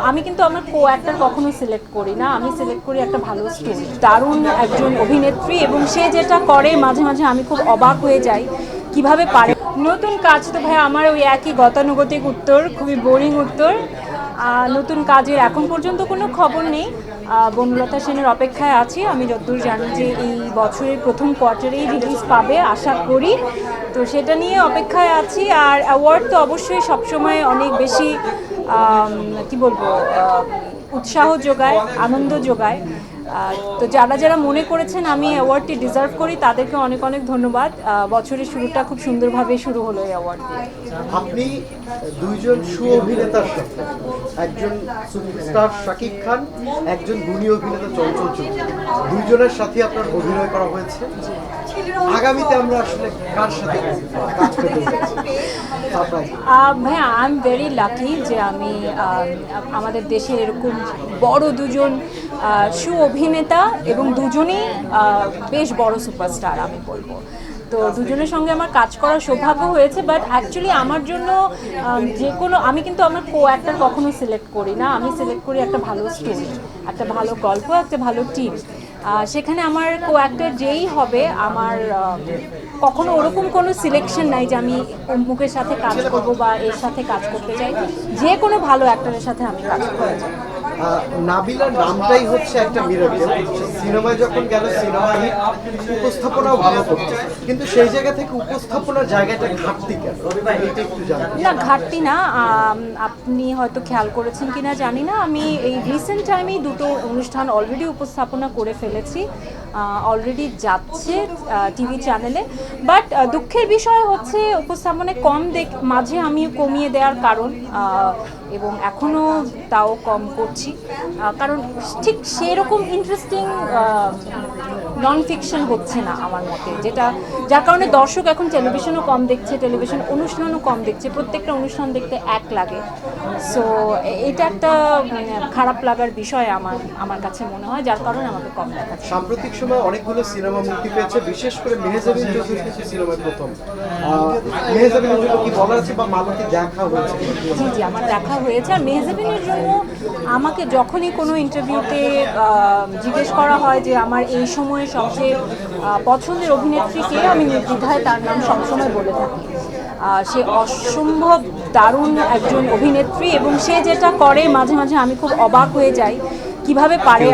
আমি কিন্তু আমার কো অ্যাক্টর কখনো সিলেক্ট করি না, আমি সিলেক্ট করি একটা ভালো স্টোরি। দারুণ একজন অভিনেত্রী এবং সে যেটা করে মাঝে মাঝে আমি খুব অবাক হয়ে যাই কিভাবে পারে। নতুন কাজ তো ভাই আমার ওই একই গতানুগতিক উত্তর, খুবই বোরিং উত্তর। নতুন কাজের এখন পর্যন্ত কোনো খবর নেই। বনলতা সেনের অপেক্ষায় আছি। আমি যতদূর জানি যে এই বছরের প্রথম কোয়ার্টারেই রিলিজ পাবে আশা করি, তো সেটা নিয়ে অপেক্ষায় আছি। আর অ্যাওয়ার্ড তো অবশ্যই সবসময় অনেক বেশি কি বলবো, উৎসাহ যোগায়, আনন্দ যোগায়। তো যারা যারা মনে করেছেন আমি অ্যাওয়ার্ডটি ডিজার্ভ করি তাদেরকে অনেক অনেক ধন্যবাদ। বছরের শুরুটা খুব সুন্দরভাবে শুরু হলো এই অ্যাওয়ার্ড দিয়ে। আপনি দুইজন অভিনেতার সাথে, একজন সুপারস্টার শাকিব খান, একজন গুণী অভিনেতা চঞ্চল চৌধুরী, দুইজনের সাথে আপনার অভিনয় করা হয়েছে। আগামীতে আমরা আসলে কার সাথে কাজ করতে যাচ্ছি? ভাইয়া আই এম ভেরি লাকি যে আমি আমাদের দেশের এরকম বড় দুজন অভিনেতা এবং দুজনেই বেশ বড় সুপারস্টার আমি বলবো। তো দুজনের সঙ্গে আমার কাজ করার সৌভাগ্য হয়েছে। বাট অ্যাকচুয়ালি আমার জন্য যে কোনো, আমি কিন্তু আমার কো অ্যাক্টর কখনো সিলেক্ট করি না, আমি সিলেক্ট করি একটা ভালো স্টোরি, একটা ভালো গল্প, একটা ভালো টিম। সেখানে আমার কো অ্যাক্টর যেই হবে, আমার কখনো ওরকম কোনো সিলেকশন নাই যে আমি অমুকের সাথে কাজ করব বা এর সাথে কাজ করতে চাই। যে কোনো ভালো অ্যাক্টরের সাথে আমি কাজ করতে চাই। নাবিলার নামটাই হচ্ছে একটা মিরাকেল। সিনেমায় যখন গেল সিনেমা হিট, উপস্থাপনাও ভালো করছে, কিন্তু সেই জায়গা থেকে উপস্থাপনার জায়গাটা ঘাটতি কেন, এটা একটু জানতে। না, ঘাটতি না। আপনি হয়তো খেয়াল করেছেন কিনা জানি না, আমি এই রিসেন্ট টাইমেই দুটো অনুষ্ঠান অলরেডি উপস্থাপনা করে ফেলেছি, অলরেডি যাচ্ছে টিভি চ্যানেলে। বাট দুঃখের বিষয় হচ্ছে উপস্থাপনায় কম মাঝে আমি কমিয়ে দেওয়ার কারণ, এবং এখনও তাও কম করছি, কারণ ঠিক সেরকম ইন্টারেস্টিং নন ফিকশন হচ্ছে না আমার মতে, যার কারণে দর্শক এখন টেলিভিশনও কম দেখছে, টেলিভিশন অনুষ্ঠানও কম দেখছে, প্রত্যেকটা অনুষ্ঠান দেখতে এক লাগে। সো এটা একটা খারাপ লাগার বিষয় আমার কাছে মনে হয়, যার কারণে আমাকে কম দেখাচ্ছে। সাম্প্রতিক সময় অনেকগুলো সিনেমা মুক্তি পেয়েছে, বিশেষ করে মেহজাবিন চৌধুরী সিনেমায় প্রথম। মেহজাবিনের জন্য কি বলার আছে বা মালতী দেখা হয়েছে? জি জি, আমার দেখা হয়েছে। আর মেহজাবিনের জন্য আমাকে যখনই কোনো ইন্টারভিউতে জিজ্ঞেস করা হয় যে আমার এই সময়ে সবচেয়ে পছন্দের অভিনেত্রীকে, আমি নির্দ্বিধায় তার নাম সবসময় বলে থাকি। সে অসম্ভব দারুণ একজন অভিনেত্রী এবং সে যেটা করে মাঝে মাঝে আমি খুব অবাক হয়ে যাই কিভাবে পারে।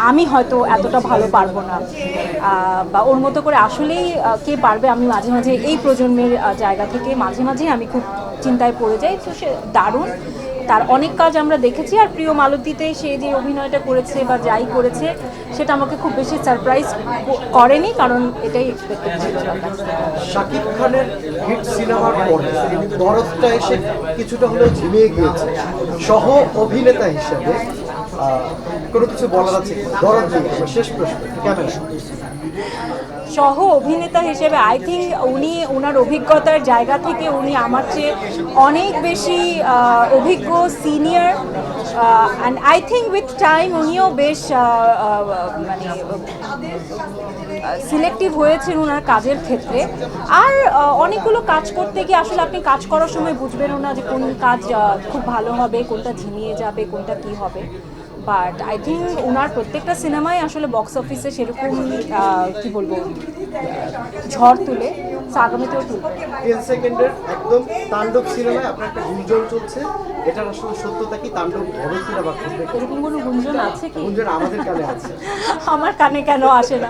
আমি হয়তো এতটা ভালো পারবো না, বা ওর মতো করে আসলেই কে পারবে। আমি মাঝে মাঝে এই প্রজন্মের জায়গা থেকে মাঝে মাঝে আমি খুব চিন্তায় পড়ে যাই। তো সে দারুণ, তার অনেক কাজ আমরা দেখেছি। আর প্রিয় মালতীতে সে যে অভিনয়টা করেছে বা যাই করেছে সেটা আমাকে খুব বেশি সারপ্রাইজ করেনি, কারণ এটাই এক্সপেক্টেড ছিল। শাকিব খানের হিট সিনেমার পরে দরদটা এসে কিছুটা হলেও ঝিমিয়ে গিয়েছে। সহ অভিনেতা হিসেবে কোনো কিছু বলার আছে? দরদ নিয়ে শেষ প্রশ্ন, কেমন? সহ অভিনেতা হিসেবে আই থিঙ্ক উনি ওনার অভিজ্ঞতার জায়গা থেকে উনি আমার চেয়ে অনেক বেশি অভিজ্ঞ, senior. And I think with time উনিও বেশ মানে সিলেক্টিভ হয়েছেন ওনার কাজের ক্ষেত্রে। আর অনেকগুলো কাজ করতে গিয়ে আসলে আপনি কাজ করার সময় বুঝবেনও না যে কোন কাজ খুব ভালো হবে, কোনটা ঝিমিয়ে যাবে, কোনটা কী হবে। বাট আই থিঙ্ক ওনার প্রত্যেকটা সিনেমাই আসলে বক্স অফিসে সেরকম কি বলবো ঝড় তুলে, আগামীতেও তুলবে। 10 সেকেন্ডের একদম তাণ্ডব সিনেমায় আপনার একটা গুঞ্জন চলছে, এটার আসলে সত্যতা কি? তাণ্ডব হবে কিনা বা ঘটবে? এরকম কোনো গুঞ্জন আছে কি? গুঞ্জন আমাদের কানে আছে। আমার কানে কেন আসে না?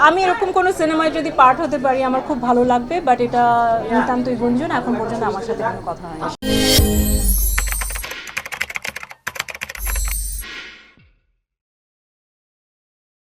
আমি এরকম কোনো সিনেমায় যদি পার্ট হতে পারি আমার খুব ভালো লাগবে, বাট এটা নিতান্তই গুঞ্জন, এখন পর্যন্ত আমার সাথে কোনো কথা হয়নি।